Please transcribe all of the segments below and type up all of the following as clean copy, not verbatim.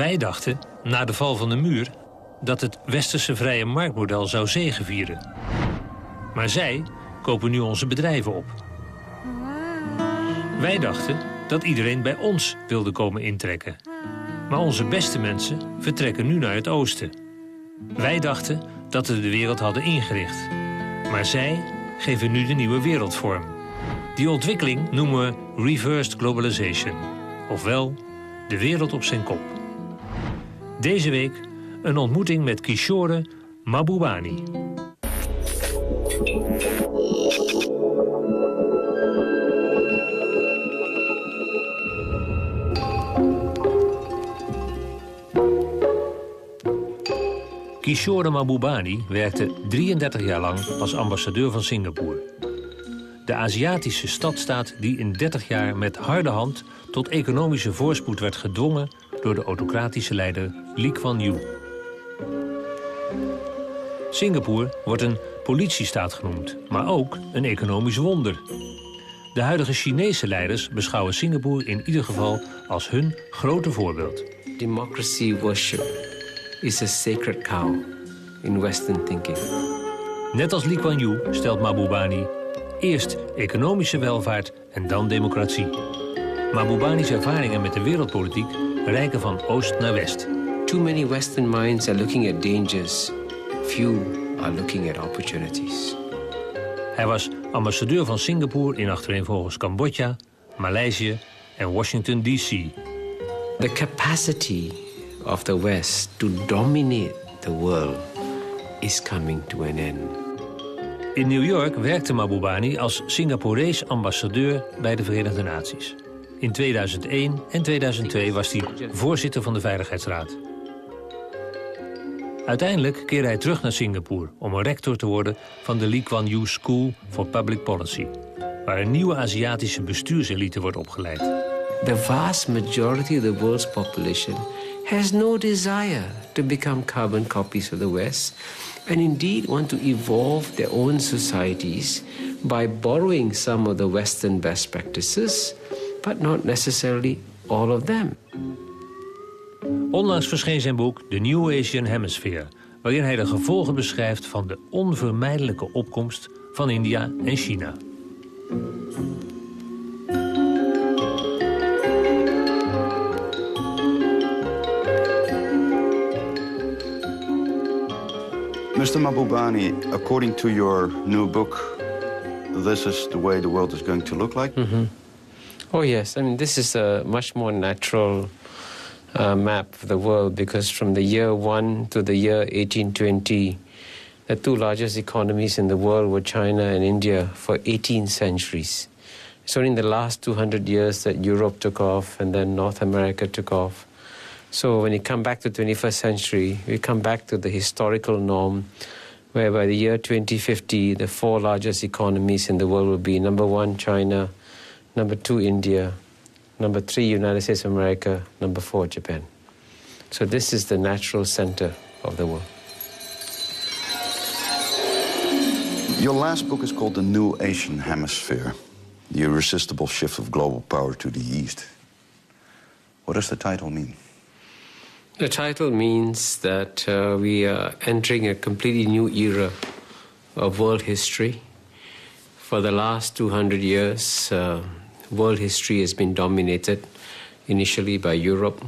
Wij dachten, na de val van de muur, dat het westerse vrije marktmodel zou zegevieren. Maar zij kopen nu onze bedrijven op. Wij dachten dat iedereen bij ons wilde komen intrekken. Maar onze beste mensen vertrekken nu naar het oosten. Wij dachten dat we de wereld hadden ingericht. Maar zij geven nu de nieuwe wereldvorm. Die ontwikkeling noemen we reversed globalization. Ofwel, de wereld op zijn kop. Deze week een ontmoeting met Kishore Mahbubani. Kishore Mahbubani werkte 33 jaar lang als ambassadeur van Singapore. De Aziatische stadstaat die in 30 jaar met harde hand tot economische voorspoed werd gedwongen door de autocratische leider Lee Kuan Yew. Singapore wordt een politiestaat genoemd, maar ook een economisch wonder. De huidige Chinese leiders beschouwen Singapore in ieder geval als hun grote voorbeeld. Democracy worship is a sacred cow in Western thinking. Net als Lee Kuan Yew stelt Mahbubani eerst economische welvaart en dan democratie. Mahbubani's ervaringen met de wereldpolitiek reiken van oost naar west. Too many Western minds are looking at dangers. Few are looking at opportunities. Hij was ambassadeur van Singapore in achtereenvolgens Cambodja, Maleisië en Washington D.C. The capacity of the West to dominate the world is coming to an end. In New York werkte Mahbubani als Singaporees ambassadeur bij de Verenigde Naties. In 2001 en 2002 was hij voorzitter van de Veiligheidsraad. Uiteindelijk keerde hij terug naar Singapore om een rector te worden van de Lee Kuan Yew School for Public Policy, waar een nieuwe Aziatische bestuurselite wordt opgeleid. The vast majority of the world's population has no desire to become carbon copies of the West, and indeed want to evolve their own societies by borrowing some of the Western best practices, but not necessarily all of them. Onlangs verscheen zijn boek The New Asian Hemisphere, waarin hij de gevolgen beschrijft van de onvermijdelijke opkomst van India en China. Mr. Mahbubani, according to your new book, this is the way the world is going to look like? Mm-hmm. Oh yes, I mean this is a much more natural map of the world, because from the year 1 to the year 1820, the two largest economies in the world were China and India for 18 centuries. It's only in the last 200 years that Europe took off and then North America took off. So when you come back to the 21st century, we come back to the historical norm, where by the year 2050, the 4 largest economies in the world will be number 1, China, number 2, India, number 3, United States of America, number 4, Japan. So this is the natural center of the world. Your last book is called The New Asian Hemisphere, The Irresistible Shift of Global Power to the East. What does the title mean? The title means that we are entering a completely new era of world history. For the last 200 years, world history has been dominated initially by Europe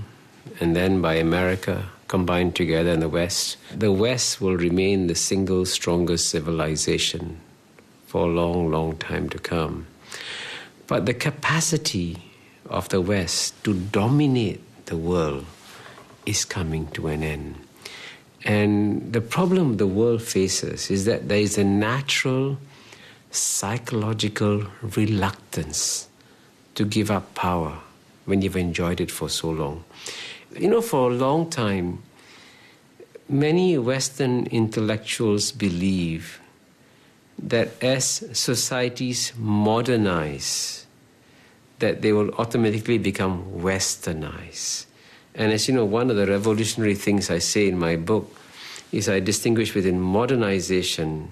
and then by America, combined together in the West. The West will remain the single strongest civilization for a long, long time to come. But the capacity of the West to dominate the world is coming to an end. And the problem the world faces is that there is a natural psychological reluctance to give up power when you've enjoyed it for so long. You know, for a long time, many Western intellectuals believe that as societies modernize, that they will automatically become westernized. And as you know, one of the revolutionary things I say in my book is I distinguish between modernization,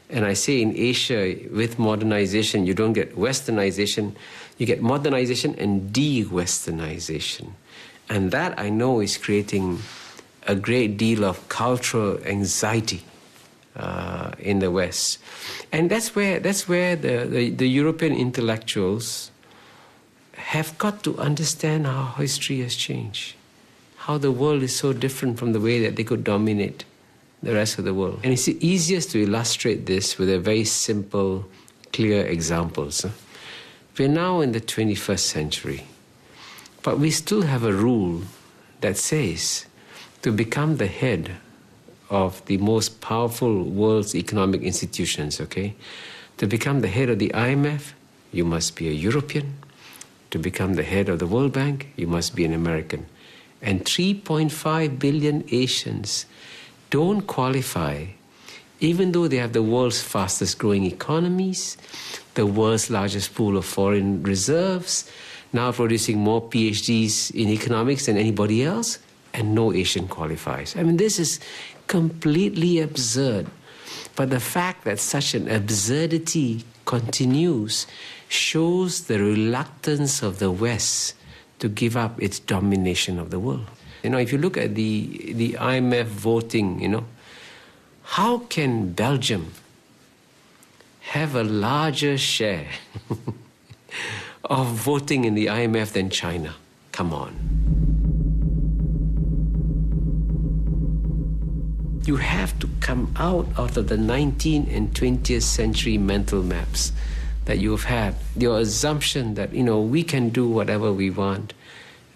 and I say in Asia, with modernization, you don't get westernization, you get modernization and de-westernization. And that, I know, is creating a great deal of cultural anxiety in the West. And that's where the European intellectuals have got to understand how history has changed, how the world is so different from the way that they could dominate the rest of the world. And it's easiest to illustrate this with a very simple, clear examples. We're now in the 21st century, but we still have a rule that says to become the head of the most powerful world's economic institutions, okay? To become the head of the IMF, you must be a European. To become the head of the World Bank, you must be an American. And 3.5 billion Asians don't qualify, even though they have the world's fastest growing economies, the world's largest pool of foreign reserves, now producing more PhDs in economics than anybody else, and no Asian qualifies. I mean, this is completely absurd. But the fact that such an absurdity continues shows the reluctance of the West to give up its domination of the world. You know, if you look at the IMF voting, you know, how can Belgium have a larger share of voting in the IMF than China? Come on. You have to come out of the 19th and 20th century mental maps that you've had. Your assumption that, you know, we can do whatever we want.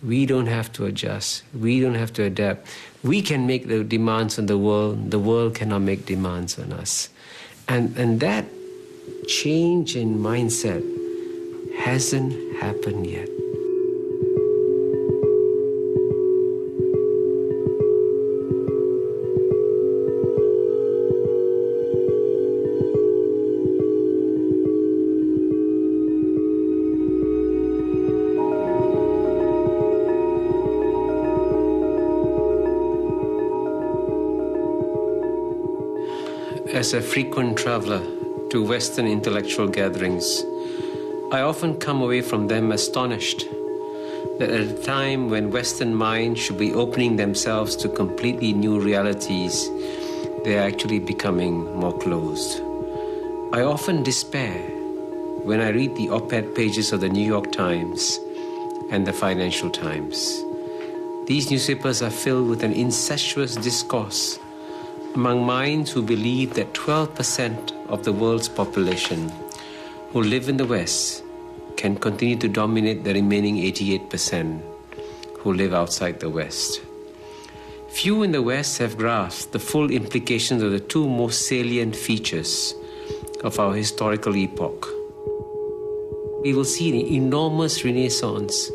We don't have to adjust. We don't have to adapt. We can make the demands on the world cannot make demands on us. And that change in mindset hasn't happened yet. As a frequent traveler to Western intellectual gatherings, I often come away from them astonished that at a time when Western minds should be opening themselves to completely new realities, they are actually becoming more closed. I often despair when I read the op-ed pages of the New York Times and the Financial Times. These newspapers are filled with an incestuous discourse among minds who believe that 12% of the world's population who live in the West can continue to dominate the remaining 88% who live outside the West. Few in the West have grasped the full implications of the two most salient features of our historical epoch. We will see an enormous renaissance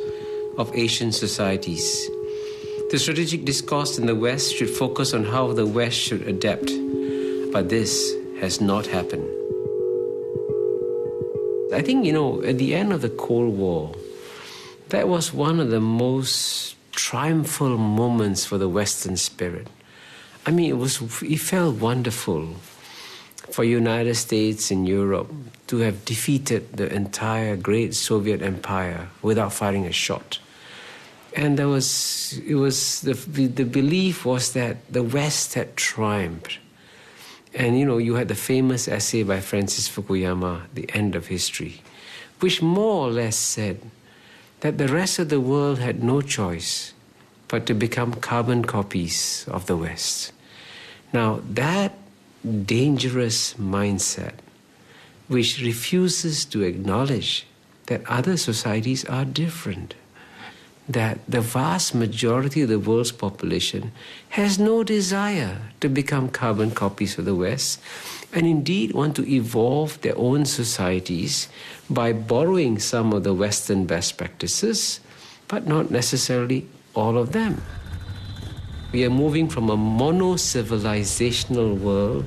of Asian societies. The strategic discourse in the West should focus on how the West should adapt, but this has not happened. I think, you know, at the end of the Cold War, that was one of the most triumphal moments for the Western spirit. I mean, it felt wonderful for United States and Europe to have defeated the entire great Soviet empire without firing a shot. And the belief was that the West had triumphed. And, you know, you had the famous essay by Francis Fukuyama, The End of History, which more or less said that the rest of the world had no choice but to become carbon copies of the West. Now, that dangerous mindset, which refuses to acknowledge that other societies are different, that the vast majority of the world's population has no desire to become carbon copies of the West, and indeed want to evolve their own societies by borrowing some of the Western best practices, but not necessarily all of them. We are moving from a mono-civilizational world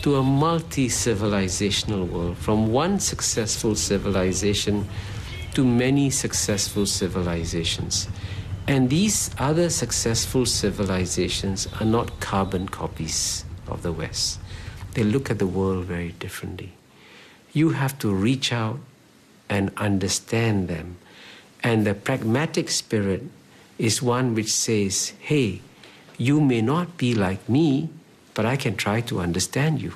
to a multi-civilizational world, from one successful civilization to many successful civilizations. And these other successful civilizations are not carbon copies of the West. They look at the world very differently. You have to reach out and understand them. And the pragmatic spirit is one which says, hey, you may not be like me, but I can try to understand you.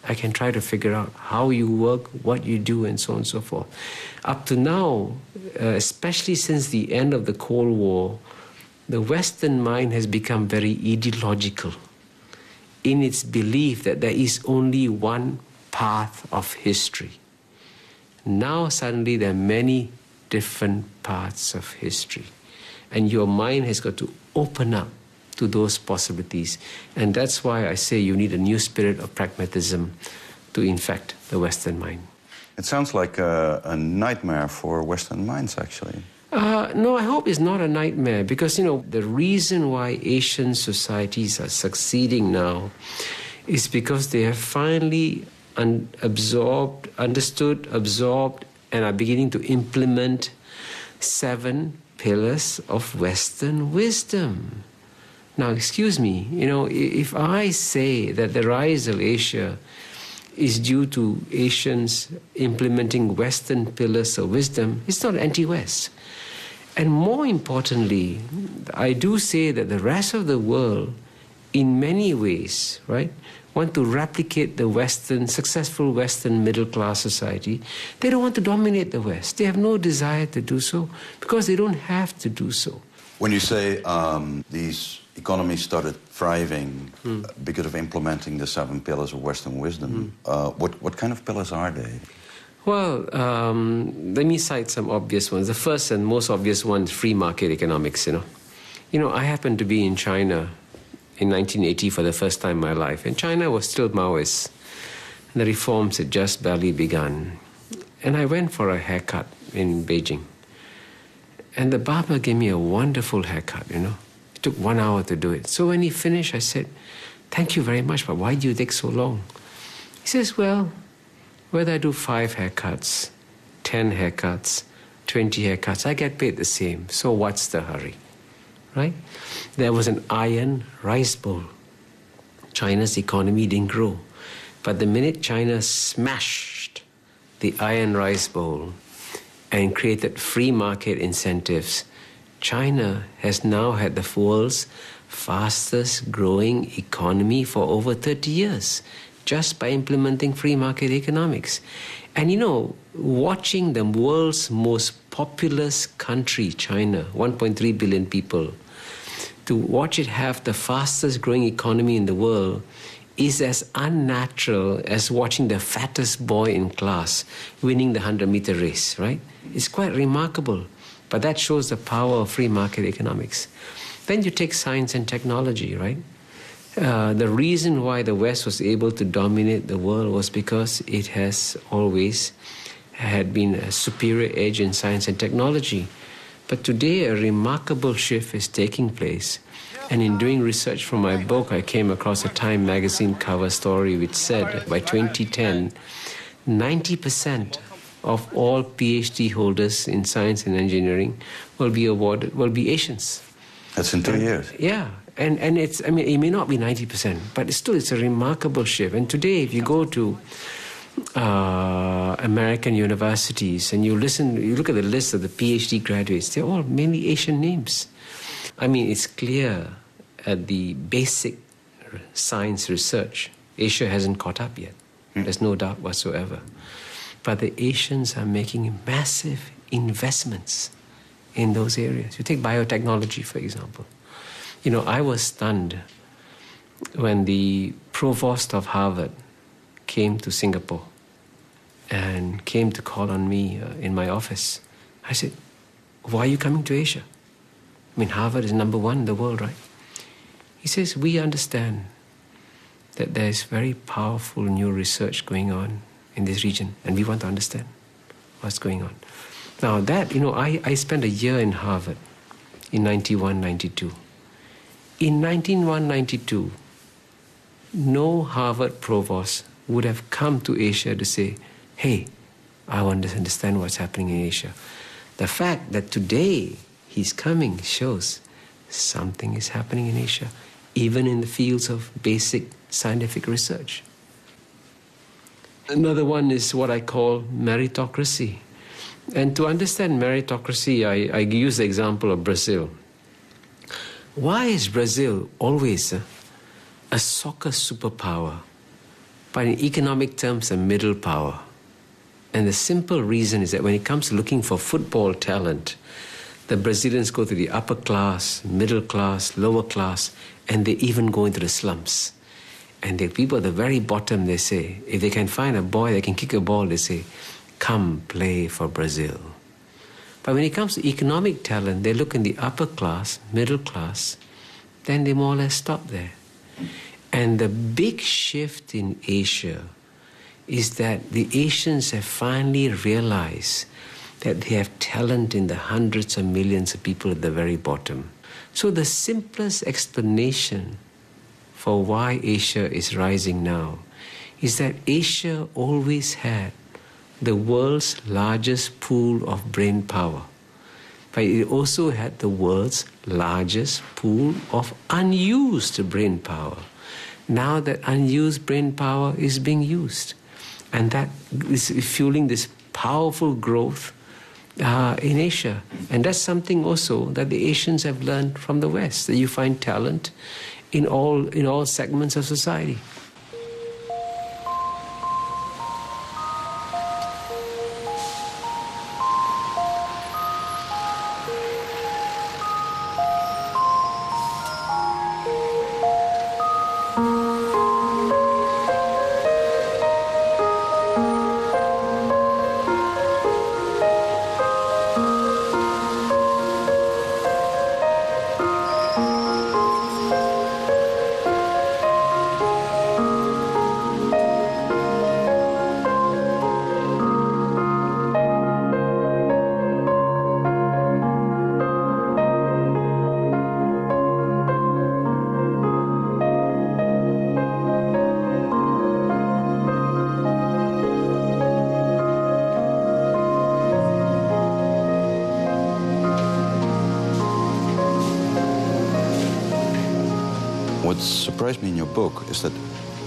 I can try to figure out how you work, what you do, and so on and so forth. Up to now, especially since the end of the Cold War, the Western mind has become very ideological in its belief that there is only one path of history. Now suddenly there are many different paths of history. And your mind has got to open up to those possibilities. And that's why I say you need a new spirit of pragmatism to infect the Western mind. It sounds like a nightmare for Western minds, actually. No, I hope it's not a nightmare, because, the reason why Asian societies are succeeding now is because they have finally understood, absorbed, and are beginning to implement 7 pillars of Western wisdom. Now, excuse me, if I say that the rise of Asia is due to Asians implementing Western pillars of wisdom, it's not anti-West. And more importantly, I do say that the rest of the world, in many ways, right, want to replicate the successful Western middle-class society. They don't want to dominate the West. They have no desire to do so because they don't have to do so. When you say these economies started thriving because of implementing the 7 pillars of Western wisdom, what kind of pillars are they? Well, let me cite some obvious ones. The first and most obvious one is free market economics, I happened to be in China in 1980 for the first time in my life. And China was still Maoist. And the reforms had just barely begun. And I went for a haircut in Beijing. And the barber gave me a wonderful haircut, It took 1 hour to do it. So when he finished, I said, "Thank you very much, but why do you take so long?" He says, "Well, whether I do 5 haircuts, 10 haircuts, 20 haircuts, I get paid the same. So what's the hurry?" Right? There was an iron rice bowl. China's economy didn't grow. But the minute China smashed the iron rice bowl and created free market incentives, China has now had the world's fastest growing economy for over 30 years, just by implementing free market economics. And watching the world's most populous country, China, 1.3 billion people, to watch it have the fastest growing economy in the world is as unnatural as watching the fattest boy in class winning the 100-meter race, right? It's quite remarkable. But that shows the power of free market economics. Then you take science and technology, right? The reason why the West was able to dominate the world was because it has always had been a superior edge in science and technology. But today, a remarkable shift is taking place. And in doing research for my book, I came across a Time magazine cover story which said by 2010, 90% of all PhD holders in science and engineering will be Asians. That's in 2 years. Yeah. And it may not be 90%, but it's a remarkable shift. And today, if you go to American universities and you look at the list of the PhD graduates, they're all mainly Asian names. It's clear at the basic science research, Asia hasn't caught up yet. There's no doubt whatsoever. But the Asians are making massive investments in those areas. You take biotechnology, for example. I was stunned when the provost of Harvard came to Singapore and came to call on me in my office. I said, "Why are you coming to Asia? Harvard is number 1 in the world, right?" He says, "We understand that there is very powerful new research going on in this region, and we want to understand what's going on." Now that, I spent a year in Harvard in 91, 92. In 1991, 92, no Harvard provost would have come to Asia to say, "Hey, I want to understand what's happening in Asia." The fact that today he's coming shows something is happening in Asia, even in the fields of basic scientific research. Another one is what I call meritocracy. And to understand meritocracy, I use the example of Brazil. Why is Brazil always a soccer superpower, but in economic terms a middle power? And the simple reason is that when it comes to looking for football talent, the Brazilians go to the upper class, middle class, lower class, and they even go into the slums. And the people at the very bottom, they say, if they can find a boy that can kick a ball, they say, come play for Brazil. But when it comes to economic talent, they look in the upper class, middle class, then they more or less stop there. And the big shift in Asia is that the Asians have finally realized that they have talent in the hundreds of millions of people at the very bottom. So the simplest explanation for why Asia is rising now is that Asia always had the world's largest pool of brain power, but it also had the world's largest pool of unused brain power. Now that unused brain power is being used, and that is fueling this powerful growth in Asia. And that's something also that the Asians have learned from the West, that you find talent in all segments of society. What surprised me in your book is that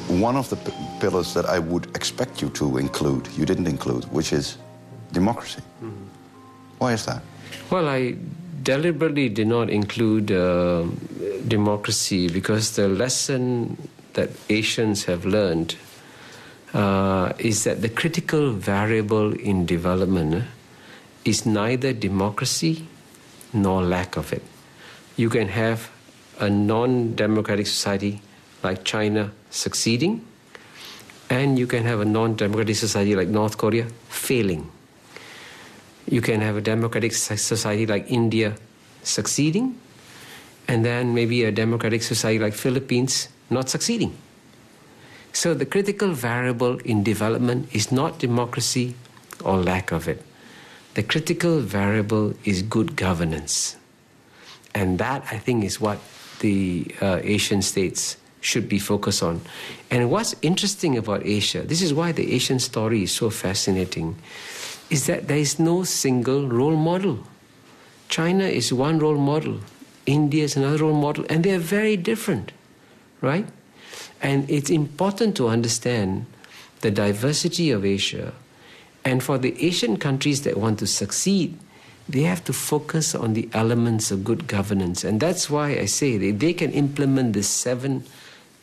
one of the pillars that I would expect you to include, you didn't include, which is democracy. Mm-hmm. Why is that? Well, I deliberately did not include democracy because the lesson that Asians have learned is that the critical variable in development is neither democracy nor lack of it. You can have a non-democratic society like China succeeding, and you can have a non-democratic society like North Korea failing. You can have a democratic society like India succeeding, and then maybe a democratic society like Philippines not succeeding. So the critical variable in development is not democracy or lack of it. The critical variable is good governance. And that, I think, is what the Asian states should be focused on. And what's interesting about Asia, this is why the Asian story is so fascinating, is that there is no single role model. China is one role model, India is another role model, and they're very different, right? And it's important to understand the diversity of Asia. And for the Asian countries that want to succeed, they have to focus on the elements of good governance. And that's why I say they can implement the 7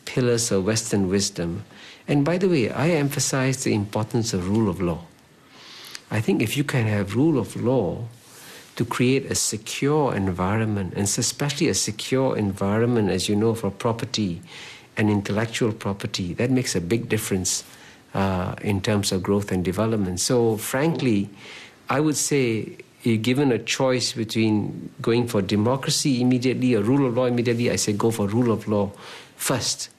pillars of Western wisdom. And by the way, I emphasize the importance of rule of law. I think if you can have rule of law to create a secure environment, and especially a secure environment, as you know, for property and intellectual property, that makes a big difference in terms of growth and development. So frankly, I would say, you're given a choice between going for democracy immediately or rule of law immediately, I say go for rule of law first.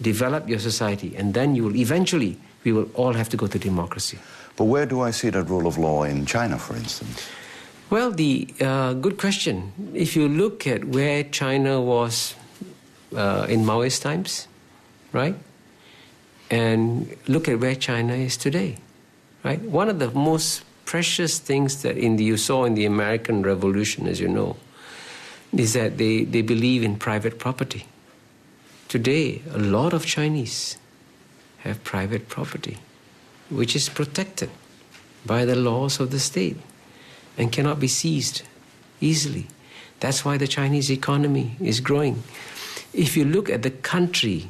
Develop your society, and then you will eventually, we will all have to go to democracy. But where do I see that rule of law in China, for instance? Well, good question. If you look at where China was in Maoist times, right? And look at where China is today, right? One of the most precious things that you saw in the American Revolution, as you know, is that they believe in private property. Today, a lot of Chinese have private property, which is protected by the laws of the state and cannot be seized easily. That's why the Chinese economy is growing. If you look at the country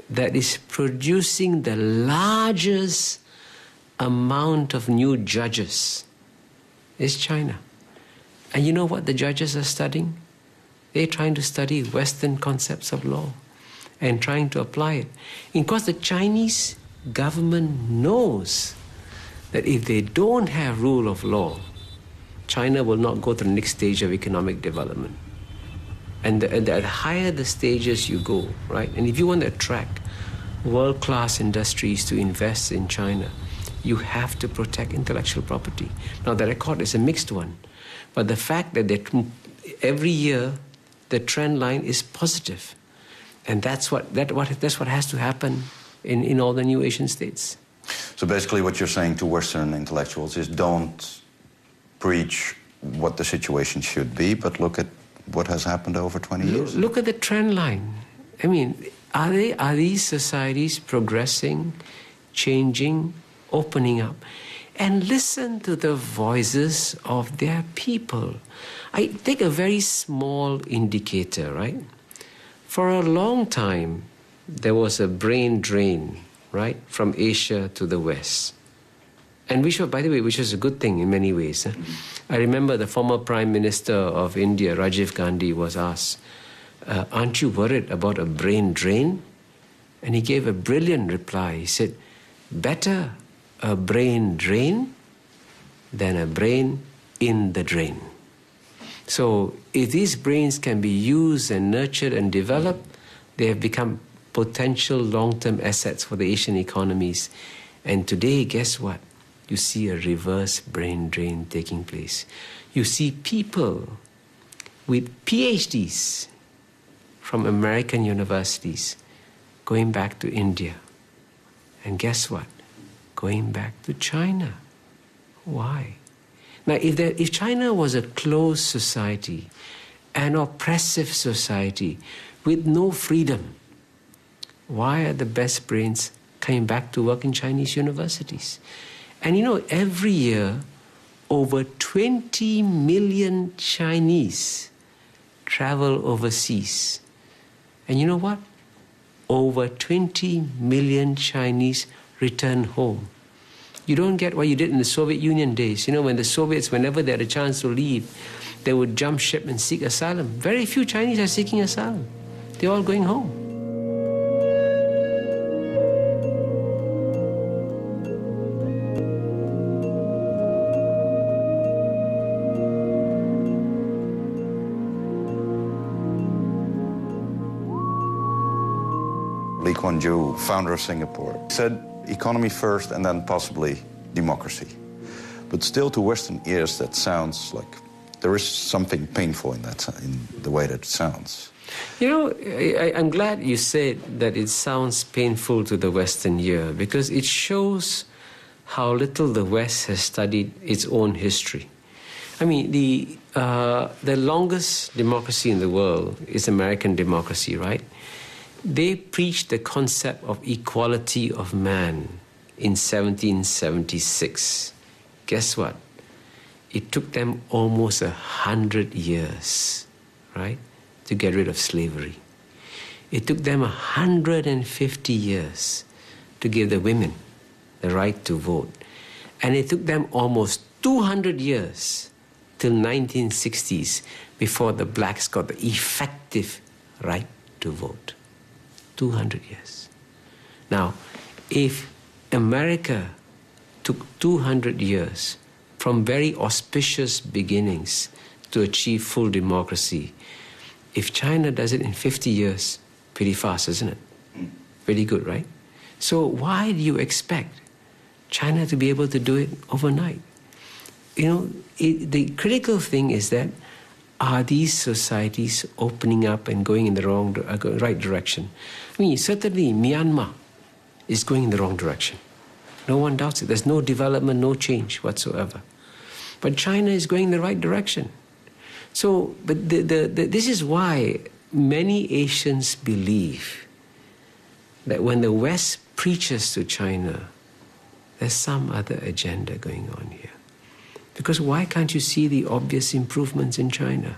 that is producing the largest amount of new judges, it's China. And you know what the judges are studying? They're trying to study Western concepts of law and trying to apply it. Because the Chinese government knows that if they don't have rule of law, China will not go to the next stage of economic development. And the higher the stages you go, right? And if you want to attract world-class industries to invest in China, you have to protect intellectual property. Now, the record is a mixed one, but the fact that every year the trend line is positive, and that's what has to happen in all the new Asian states. So basically what you're saying to Western intellectuals is don't preach what the situation should be, but look at what has happened over 20 years. Look at the trend line. I mean, are these societies progressing, changing, opening up? And listen to the voices of their people. I take a very small indicator, right? For a long time, there was a brain drain, right, from Asia to the West. And which was a good thing in many ways. I remember the former Prime Minister of India, Rajiv Gandhi, was asked, aren't you worried about a brain drain? And he gave a brilliant reply. He said, better a brain drain than a brain in the drain. So if these brains can be used and nurtured and developed, they have become potential long-term assets for the Asian economies. And today, guess what? You see a reverse brain drain taking place. You see people with PhDs from American universities going back to India. And guess what? Going back to China. Why? Now, if China was a closed society, an oppressive society with no freedom, why are the best brains coming back to work in Chinese universities? And you know, every year, over 20 million Chinese travel overseas. And you know what? Over 20 million Chinese return home. You don't get what you did in the Soviet Union days. You know, when the Soviets, whenever they had a chance to leave, they would jump ship and seek asylum. Very few Chinese are seeking asylum. They're all going home. Lee Kuan Yew, founder of Singapore, said economy first and then possibly democracy. But still to Western ears that sounds like there is something painful in that, in the way that it sounds. You know, I'm glad you said that it sounds painful to the Western ear, because it shows how little the West has studied its own history. I mean, the longest democracy in the world is American democracy, right? They preached the concept of equality of man in 1776. Guess what? It took them almost 100 years, right, to get rid of slavery. It took them 150 years to give the women the right to vote. And it took them almost 200 years till 1960s before the blacks got the effective right to vote. 200 years. Now, if America took 200 years from very auspicious beginnings to achieve full democracy, if China does it in 50 years, pretty fast, isn't it? Pretty good, right? So why do you expect China to be able to do it overnight? You know, the critical thing is that, are these societies opening up and going in the right direction? I mean, certainly Myanmar is going in the wrong direction. No one doubts it. There's no development, no change whatsoever. But China is going in the right direction. So, but this is why many Asians believe that when the West preaches to China, there's some other agenda going on here. Because why can't you see the obvious improvements in China?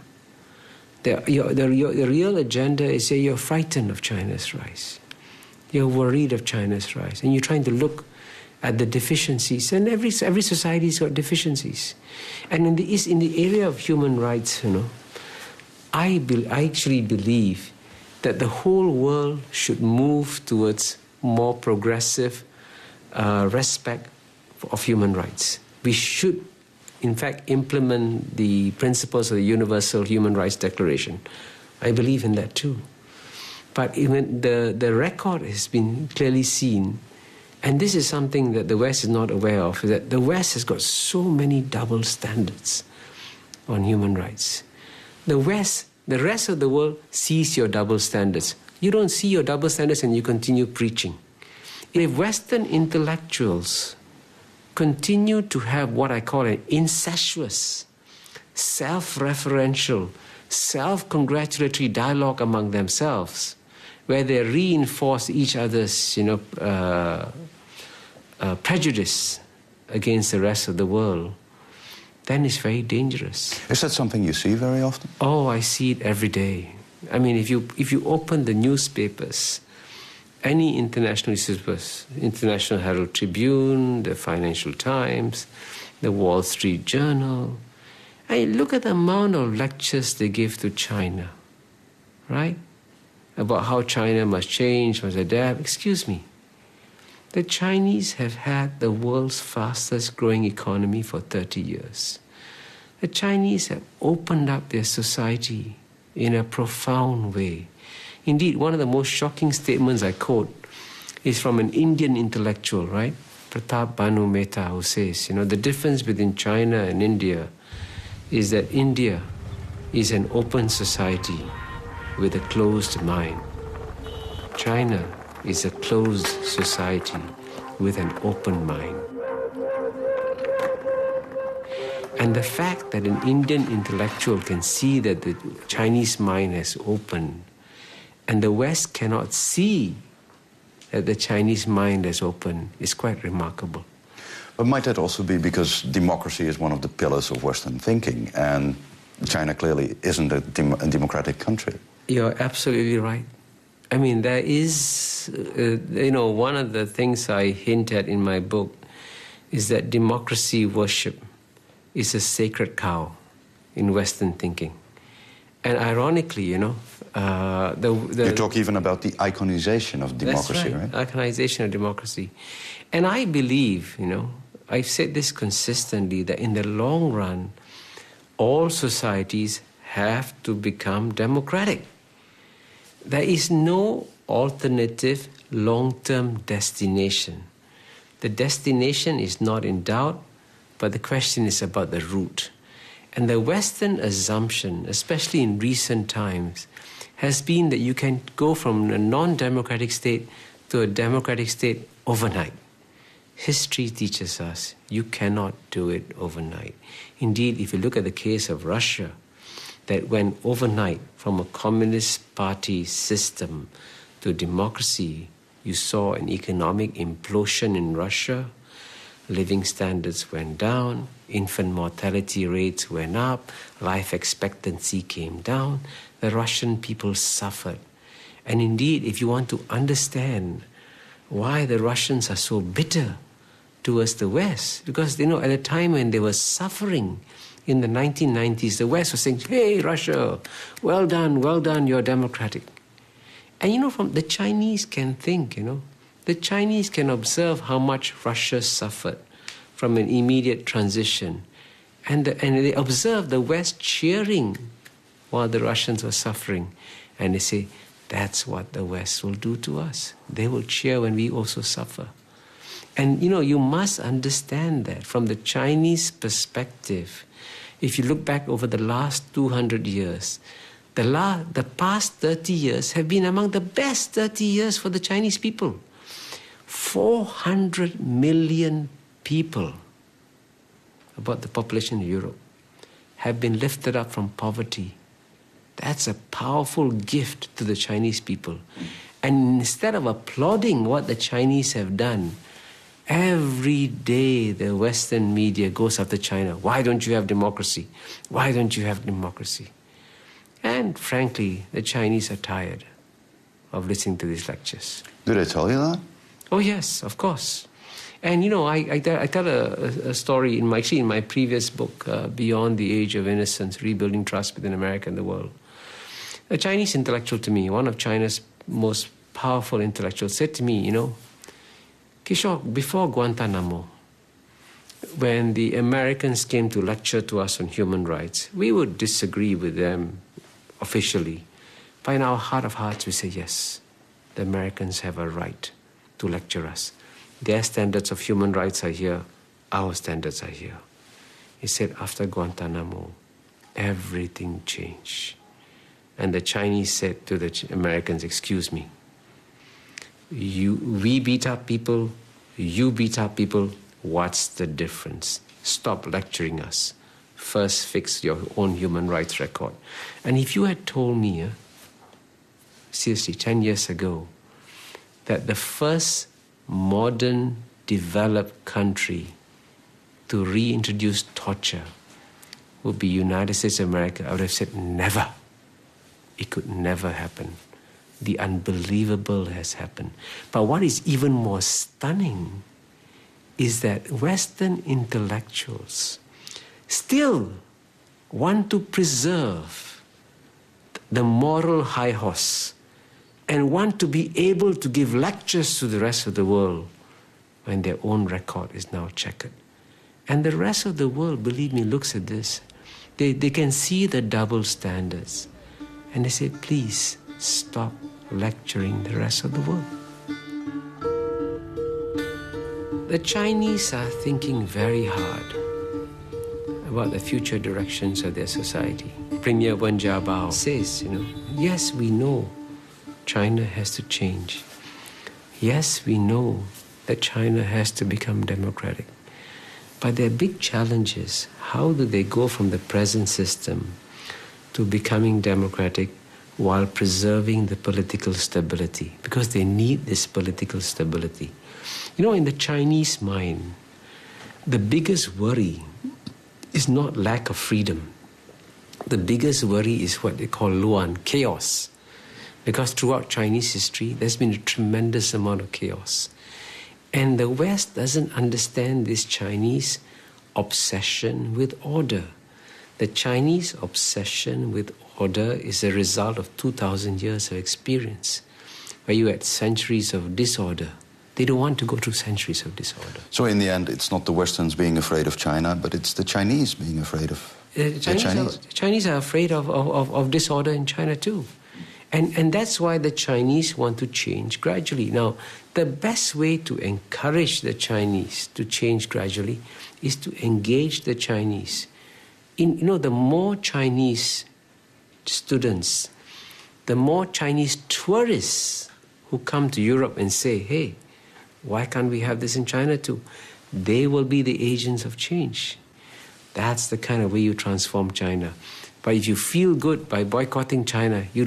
The real agenda is that you're frightened of China's rise. You're worried of China's rise. And you're trying to look at the deficiencies. And every society's got deficiencies. And in the area of human rights, I actually believe that the whole world should move towards more progressive respect of human rights. We should, in fact, implement the principles of the Universal Human Rights Declaration. I believe in that too. But even the record has been clearly seen, and this is something that the West is not aware of, is that the West has got so many double standards on human rights. The rest of the world sees your double standards. You don't see your double standards and you continue preaching. If Western intellectuals continue to have what I call an incestuous, self-referential, self-congratulatory dialogue among themselves, where they reinforce each other's, prejudice against the rest of the world, then it's very dangerous. Is that something you see very often? Oh, I see it every day. I mean, if you open the newspapers, any international newspapers, International Herald Tribune, the Financial Times, the Wall Street Journal, and look at the amount of lectures they give to China, right? About how China must change, must adapt. Excuse me. The Chinese have had the world's fastest growing economy for 30 years. The Chinese have opened up their society in a profound way. Indeed, one of the most shocking statements I quote is from an Indian intellectual, right? Pratap Bhanu Mehta, who says, the difference between China and India is that India is an open society with a closed mind. China is a closed society with an open mind. And the fact that an Indian intellectual can see that the Chinese mind has opened, and the West cannot see that the Chinese mind has opened, is quite remarkable. But might that also be because democracy is one of the pillars of Western thinking, and China clearly isn't a democratic country? You're absolutely right. I mean, there is, one of the things I hint at in my book is that democracy worship is a sacred cow in Western thinking. And ironically, You talk even about the iconization of democracy, that's right? Iconization of democracy. And I believe, I've said this consistently, that in the long run, all societies have to become democratic. There is no alternative long-term destination. The destination is not in doubt, but the question is about the route. And the Western assumption, especially in recent times, has been that you can go from a non-democratic state to a democratic state overnight. History teaches us you cannot do it overnight. Indeed, if you look at the case of Russia, that went overnight from a communist party system to democracy, you saw an economic implosion in Russia. Living standards went down, infant mortality rates went up, life expectancy came down, the Russian people suffered. And indeed, if you want to understand why the Russians are so bitter towards the West, because, at a time when they were suffering in the 1990s, the West was saying, hey, Russia, well done, you're democratic. And, from the Chinese can think, the Chinese can observe how much Russia suffered from an immediate transition. And they observe the West cheering while the Russians were suffering. And they say, that's what the West will do to us. They will cheer when we also suffer. And, you must understand that from the Chinese perspective, if you look back over the last 200 years, the past 30 years have been among the best 30 years for the Chinese people. 400 million people, about the population of Europe, have been lifted up from poverty. That's a powerful gift to the Chinese people. And instead of applauding what the Chinese have done, every day the Western media goes after China. Why don't you have democracy? Why don't you have democracy? And frankly, the Chinese are tired of listening to these lectures. Do they tell you that? Oh yes, of course. And you know, I tell a story in my previous book, Beyond the Age of Innocence, Rebuilding Trust Within America and the World. A Chinese intellectual to me, one of China's most powerful intellectuals, said to me, you know, Kishore, before Guantanamo, when the Americans came to lecture to us on human rights, we would disagree with them officially. But in our heart of hearts, we say, yes, the Americans have a right to lecture us. Their standards of human rights are here. Our standards are here. He said, after Guantanamo, everything changed. And the Chinese said to the Americans, excuse me, we beat up people, you beat up people, what's the difference? Stop lecturing us. First fix your own human rights record. And if you had told me, seriously, 10 years ago, that the first modern developed country to reintroduce torture would be United States of America, I would have said never. It could never happen. The unbelievable has happened. But what is even more stunning is that Western intellectuals still want to preserve the moral high horse and want to be able to give lectures to the rest of the world when their own record is now checkered. And the rest of the world, believe me, looks at this. They can see the double standards. And they say, please stop lecturing the rest of the world. The Chinese are thinking very hard about the future directions of their society. Premier Wen Jiabao says, yes, we know China has to change. Yes, we know that China has to become democratic. But their big challenge is, how do they go from the present system to becoming democratic while preserving the political stability? Because they need this political stability. In the Chinese mind, the biggest worry is not lack of freedom. The biggest worry is what they call luan, chaos. Because throughout Chinese history, there's been a tremendous amount of chaos. And the West doesn't understand this Chinese obsession with order. The Chinese obsession with order is a result of 2,000 years of experience, where you had centuries of disorder. They don't want to go through centuries of disorder. So in the end, it's not the Westerns being afraid of China, but it's the Chinese being afraid of the Chinese. The Chinese are afraid of disorder in China too. And that's why the Chinese want to change gradually. Now, the best way to encourage the Chinese to change gradually is to engage the Chinese. The more Chinese students, the more Chinese tourists who come to Europe and say, hey, why can't we have this in China too? They will be the agents of change. That's the kind of way you transform China. But if you feel good by boycotting China, you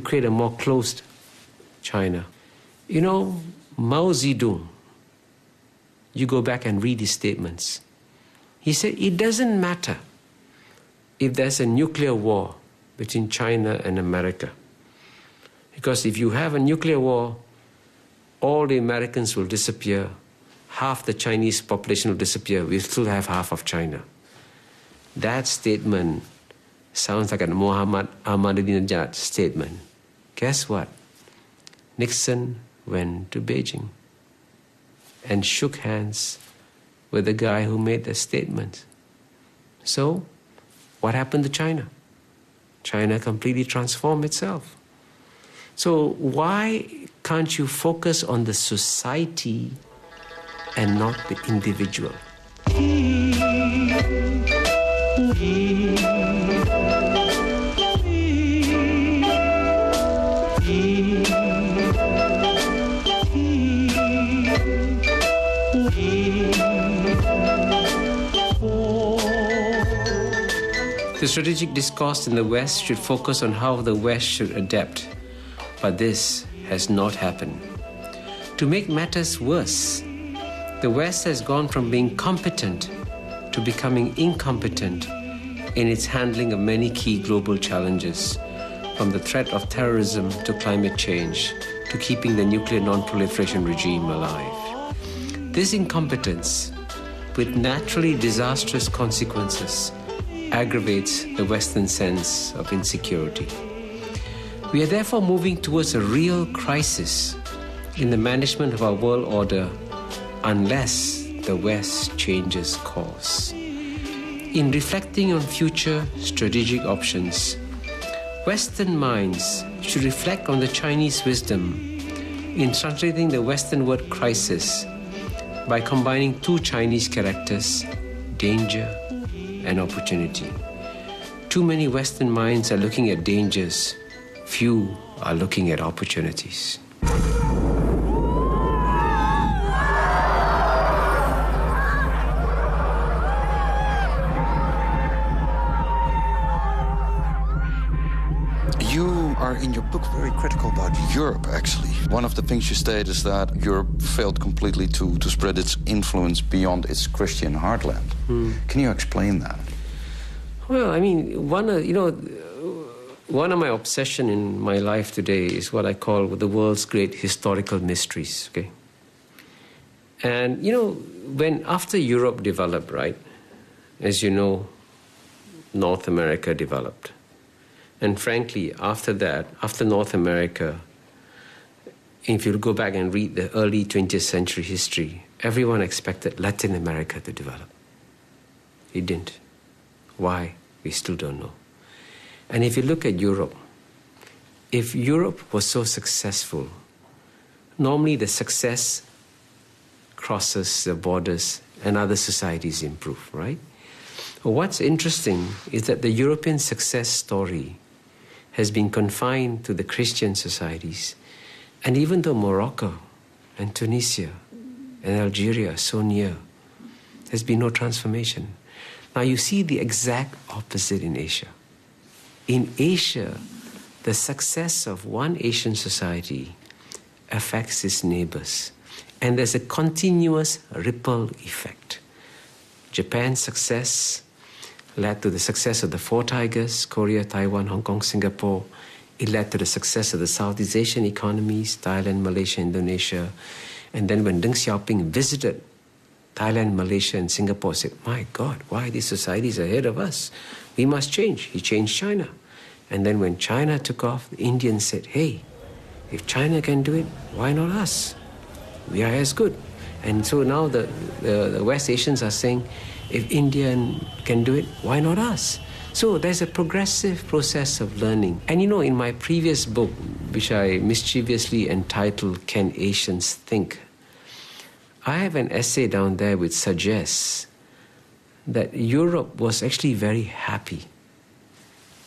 create a more closed China. Mao Zedong, you go back and read his statements. He said, it doesn't matter if there's a nuclear war between China and America. Because if you have a nuclear war, all the Americans will disappear, half the Chinese population will disappear, we'll still have half of China. That statement sounds like a Muhammad Ahmadinejad statement. Guess what? Nixon went to Beijing and shook hands with the guy who made the statement. So, what happened to China? China completely transformed itself. So why can't you focus on the society and not the individual? The strategic discourse in the West should focus on how the West should adapt. But this has not happened. To make matters worse, the West has gone from being competent to becoming incompetent in its handling of many key global challenges, from the threat of terrorism to climate change to keeping the nuclear non-proliferation regime alive. This incompetence, with naturally disastrous consequences, aggravates the Western sense of insecurity. We are therefore moving towards a real crisis in the management of our world order unless the West changes course. In reflecting on future strategic options, Western minds should reflect on the Chinese wisdom in translating the Western word crisis by combining two Chinese characters, danger and opportunity. Too many Western minds are looking at dangers, few are looking at opportunities. You are in your book very critical about Europe, actually. One of the things you state is that Europe failed completely to spread its influence beyond its Christian heartland. Can you explain that? Well, I mean, one of my obsession in my life today is what I call the world's great historical mysteries, okay? And, when after Europe developed, right, as you know, North America developed. And frankly, after that, after North America, if you go back and read the early 20th century history, everyone expected Latin America to develop. It didn't. Why? We still don't know. And if you look at Europe, if Europe was so successful, normally the success crosses the borders and other societies improve, right? What's interesting is that the European success story has been confined to the Christian societies. And even though Morocco and Tunisia and Algeria are so near, there's been no transformation. Now you see the exact opposite in Asia. In Asia, the success of one Asian society affects its neighbors. And there's a continuous ripple effect. Japan's success led to the success of the Four Tigers, Korea, Taiwan, Hong Kong, Singapore. It led to the success of the Southeast Asian economies, Thailand, Malaysia, Indonesia. And then when Deng Xiaoping visited Thailand, Malaysia, and Singapore, said, my God, why are these societies ahead of us? We must change. He changed China. And then when China took off, the Indians said, hey, if China can do it, why not us? We are as good. And so now the West Asians are saying, if India can do it, why not us? So there's a progressive process of learning. And in my previous book, which I mischievously entitled, Can Asians Think? I have an essay down there which suggests that Europe was actually very happy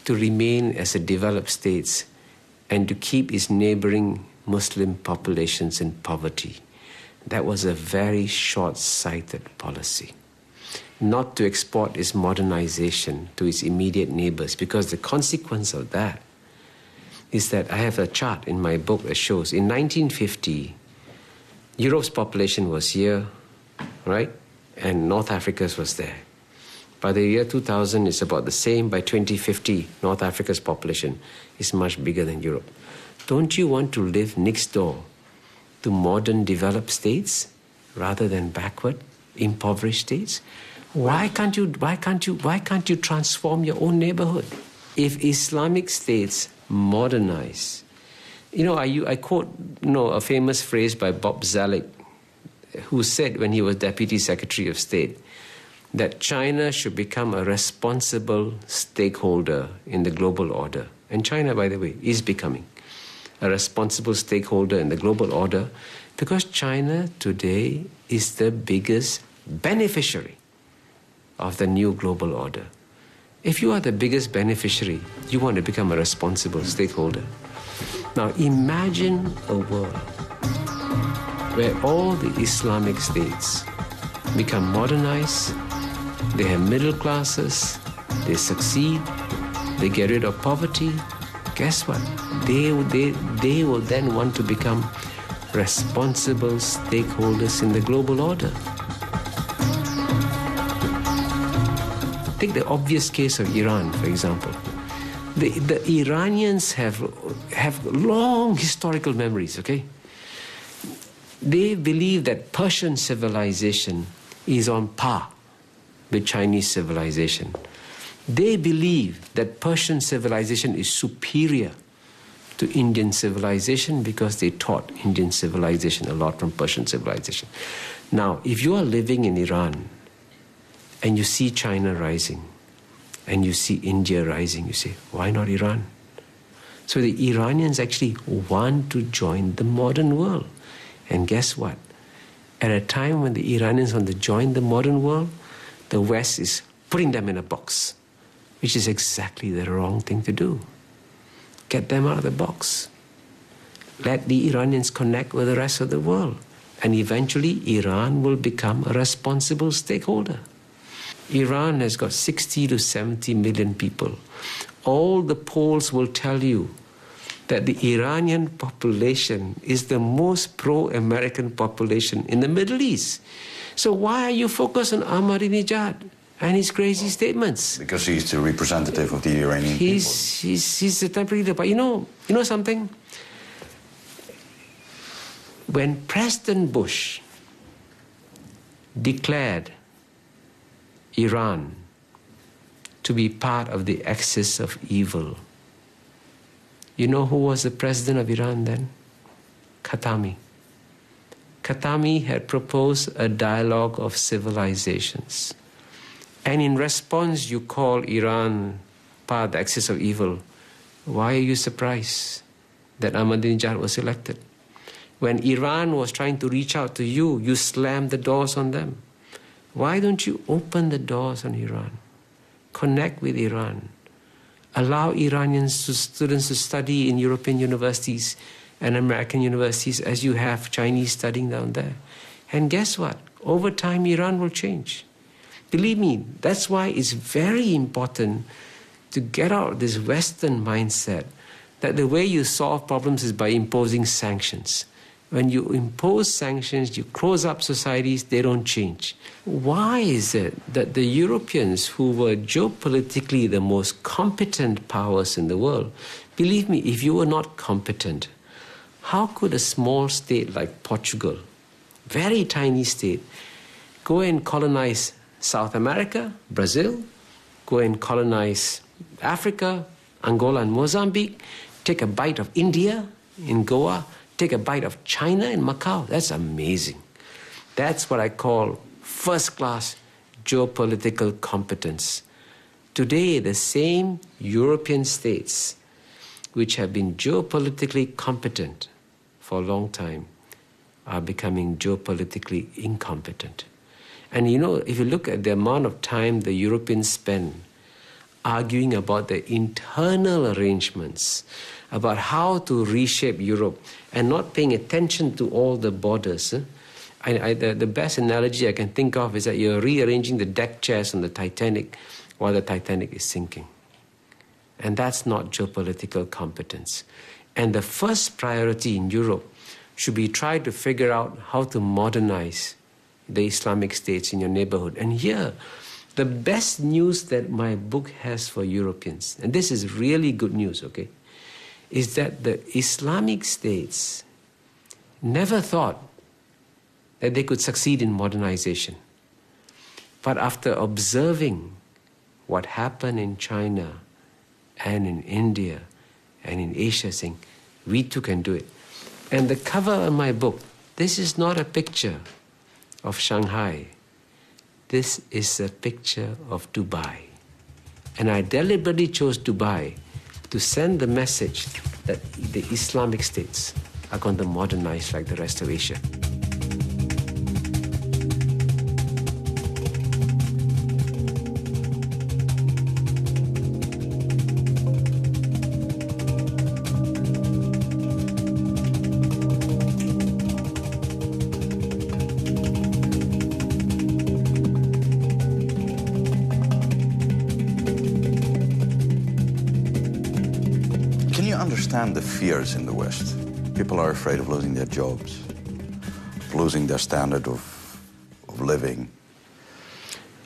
to remain as a developed state and to keep its neighboring Muslim populations in poverty. That was a very short-sighted policy. Not to export its modernization to its immediate neighbors, because the consequence of that is that I have a chart in my book that shows in 1950, Europe's population was here, right? And North Africa's was there. By the year 2000, it's about the same. By 2050, North Africa's population is much bigger than Europe. Don't you want to live next door to modern developed states rather than backward, impoverished states? Why can't you transform your own neighborhood? If Islamic states modernize, I quote a famous phrase by Bob Zelig, who said when he was Deputy Secretary of State that China should become a responsible stakeholder in the global order. And China, by the way, is becoming a responsible stakeholder in the global order because China today is the biggest beneficiary of the new global order. If you are the biggest beneficiary, you want to become a responsible stakeholder. Now imagine a world where all the Islamic states become modernized, they have middle classes, they succeed, they get rid of poverty. Guess what? They will then want to become responsible stakeholders in the global order. Take the obvious case of Iran, for example. The Iranians have long historical memories, okay? They believe that Persian civilization is on par with Chinese civilization. They believe that Persian civilization is superior to Indian civilization because they taught Indian civilization a lot from Persian civilization. Now, if you are living in Iran and you see China rising and you see India rising, you say, why not Iran? So the Iranians actually want to join the modern world. And guess what? At a time when the Iranians want to join the modern world, the West is putting them in a box, which is exactly the wrong thing to do. Get them out of the box. Let the Iranians connect with the rest of the world. And eventually, Iran will become a responsible stakeholder. Iran has got 60 to 70 million people. All the polls will tell you that the Iranian population is the most pro-American population in the Middle East. So why are you focused on Ahmadinejad and his crazy statements? Because he's the representative of the Iranian people. He's the temporary leader. But you know something? When President Bush declared Iran to be part of the axis of evil, you know who was the president of Iran then? Khatami. Khatami had proposed a dialogue of civilizations. And in response, you call Iran part of the axis of evil. Why are you surprised that Ahmadinejad was elected? When Iran was trying to reach out to you, you slammed the doors on them. Why don't you open the doors on Iran? Connect with Iran. Allow Iranian students to study in European universities and American universities as you have Chinese studying down there. And guess what? Over time, Iran will change. Believe me, that's why it's very important to get out of this Western mindset that the way you solve problems is by imposing sanctions. When you impose sanctions, you close up societies, they don't change. Why is it that the Europeans, who were geopolitically the most competent powers in the world, believe me, if you were not competent, how could a small state like Portugal, very tiny state, go and colonize South America, Brazil, go and colonize Africa, Angola and Mozambique, take a bite of India in Goa, take a bite of China in Macau? That's amazing. That's what I call first-class geopolitical competence. Today, the same European states which have been geopolitically competent for a long time are becoming geopolitically incompetent. And you know, if you look at the amount of time the Europeans spend arguing about the internal arrangements, about how to reshape Europe, and not paying attention to all the borders. The best analogy I can think of is that you're rearranging the deck chairs on the Titanic while the Titanic is sinking. And that's not geopolitical competence. And the first priority in Europe should be try to figure out how to modernize the Islamic states in your neighborhood. And here, the best news that my book has for Europeans, and this is really good news, okay, is that the Islamic states never thought that they could succeed in modernization. But after observing what happened in China and in India and in Asia, saying, we too can do it. And the cover of my book, this is not a picture of Shanghai. This is a picture of Dubai. And I deliberately chose Dubai to send the message that the Islamic states are going to modernize like the rest of Asia. Understand the fears in the West. People are afraid of losing their jobs, of losing their standard of living.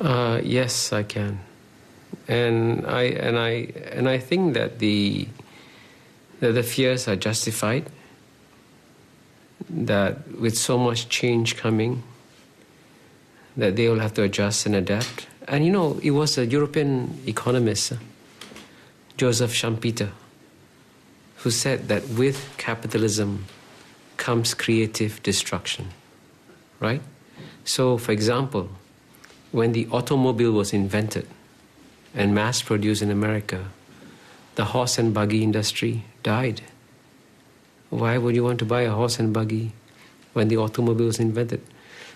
Yes, I can. And I think that the fears are justified, that with so much change coming, that they will have to adjust and adapt. And you know, it was a European economist, Joseph Schumpeter, who said that with capitalism comes creative destruction, right? So, for example, when the automobile was invented and mass-produced in America, the horse and buggy industry died. Why would you want to buy a horse and buggy when the automobile was invented?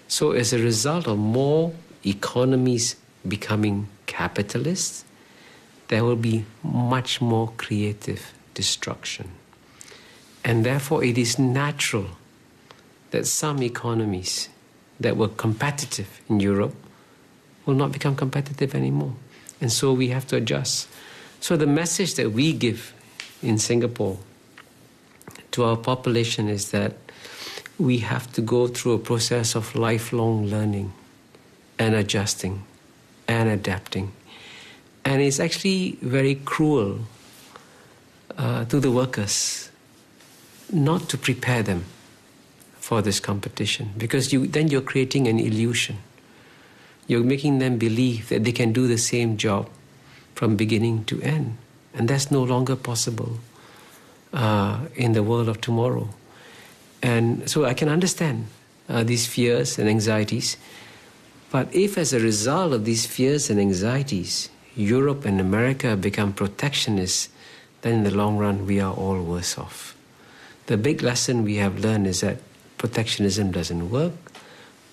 So as a result of more economies becoming capitalist, there will be much more creative destruction. And therefore it is natural that some economies that were competitive in Europe will not become competitive anymore. And so we have to adjust. So the message that we give in Singapore to our population is that we have to go through a process of lifelong learning and adjusting and adapting. And it's actually very cruel to the workers not to prepare them for this competition, because then you're creating an illusion. You're making them believe that they can do the same job from beginning to end. And that's no longer possible in the world of tomorrow. And so I can understand these fears and anxieties. But if as a result of these fears and anxieties, Europe and America become protectionists, then in the long run, we are all worse off. The big lesson we have learned is that protectionism doesn't work,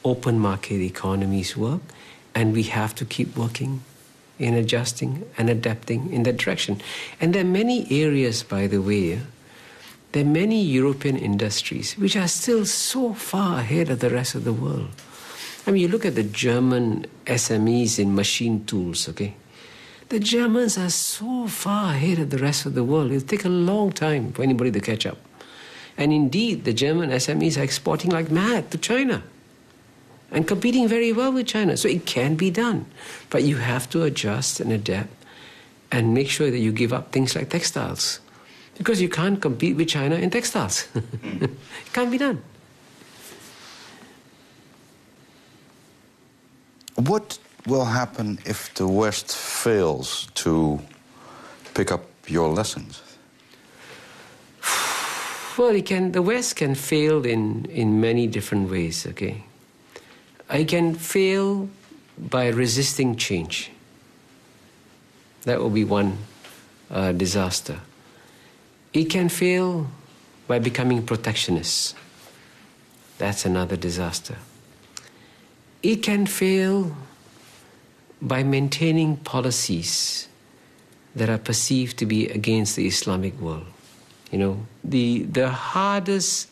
open market economies work, and we have to keep working in adjusting and adapting in that direction. And there are many areas, by the way, there are many European industries which are still so far ahead of the rest of the world. I mean, you look at the German SMEs in machine tools, okay? The Germans are so far ahead of the rest of the world. It'll take a long time for anybody to catch up. And indeed, the German SMEs are exporting like mad to China and competing very well with China. So it can be done. But you have to adjust and adapt and make sure that you give up things like textiles, because you can't compete with China in textiles. It can't be done. What will happen if the West fails to pick up your lessons? Well, the West can fail in many different ways, okay? It can fail by resisting change. That will be one disaster. It can fail by becoming protectionist. That's another disaster. It can fail by maintaining policies that are perceived to be against the Islamic world. You know, the hardest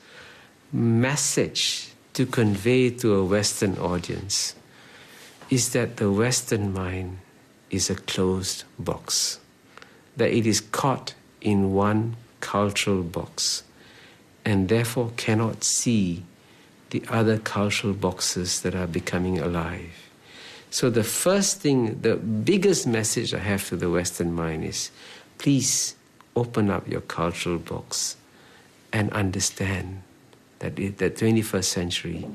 message to convey to a Western audience is that the Western mind is a closed box, that it is caught in one cultural box and therefore cannot see the other cultural boxes that are becoming alive. So the first thing, the biggest message I have to the Western mind is, please open up your cultural box and understand that the 21st century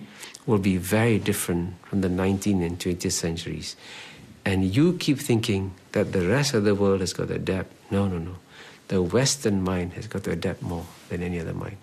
will be very different from the 19th and 20th centuries. And you keep thinking that the rest of the world has got to adapt. No, no, no. The Western mind has got to adapt more than any other mind.